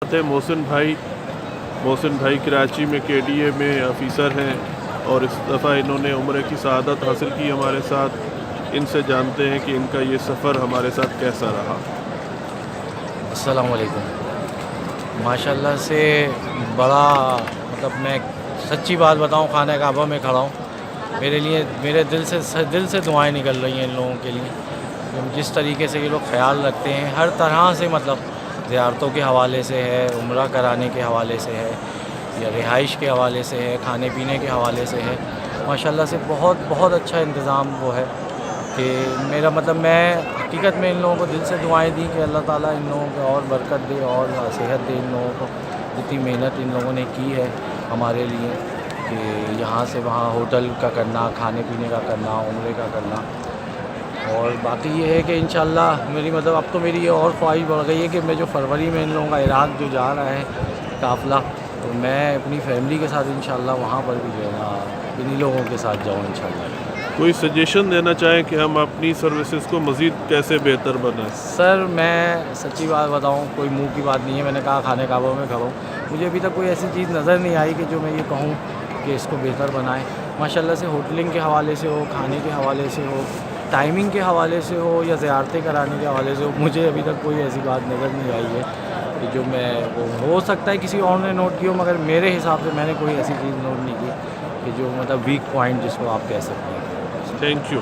محسن بھائی کراچی میں KDA میں آفیسر ہیں اور اس دفعہ انہوں نے عمرے کی سعادت حاصل کی ہمارے ساتھ. ان سے جانتے ہیں کہ ان کا یہ سفر ہمارے ساتھ کیسا رہا. السلام علیکم. ماشاء اللہ سے بڑا میں سچی بات بتاؤں، خانہ کعبہ میں کھڑا ہوں. میرے لیے میرے دل سے دعائیں نکل رہی ہیں ان لوگوں کے لیے. جس طریقے سے یہ لوگ خیال رکھتے ہیں ہر طرح سے، زیارتوں کے حوالے سے ہے، عمرہ کرانے کے حوالے سے ہے، یا رہائش کے حوالے سے ہے، کھانے پینے کے حوالے سے ہے. ماشاء اللہ سے بہت بہت اچھا انتظام وہ ہے کہ میرا میں حقیقت میں ان لوگوں کو دل سے دعائیں دیں کہ اللہ تعالیٰ ان لوگوں کو اور برکت دے اور صحت دے. ان لوگوں کو جتنی محنت ان لوگوں نے کی ہے ہمارے لیے، کہ یہاں سے وہاں ہوٹل کا کرنا، کھانے پینے کا کرنا، عمرے کا کرنا. اور باقی یہ ہے کہ انشاءاللہ میری اب تو میری یہ اور خواہش بڑھ گئی ہے کہ میں جو فروری میں ان لوگوں کا عراق جو جا رہا ہے قافلہ، تو میں اپنی فیملی کے ساتھ انشاءاللہ وہاں پر بھی جو ہے نا انہی لوگوں کے ساتھ جاؤں انشاءاللہ. کوئی سجیشن دینا چاہیں کہ ہم اپنی سروسز کو مزید کیسے بہتر بنائیں؟ سر میں سچی بات بتاؤں، کوئی منہ کی بات نہیں ہے. میں نے کہا خانہ کعبہ میں کھڑا ہوں، مجھے ابھی تک کوئی ایسی چیز نظر نہیں آئی کہ جو میں یہ کہوں کہ اس کو بہتر بنائیں. ماشاءاللہ سے ہوٹلنگ کے حوالے سے ہو، کھانے کے حوالے سے ہو، ٹائمنگ کے حوالے سے ہو، یا زیارتیں کرانے کے حوالے سے ہو، مجھے ابھی تک کوئی ایسی بات نظر نہیں آئی ہے کہ جو میں وہ ہو سکتا ہے کسی اور نے نوٹ کی ہو، مگر میرے حساب سے میں نے کوئی ایسی چیز نوٹ نہیں کی کہ جو ویک پوائنٹ جس کو آپ کہہ سکتے ہیں. Thank you.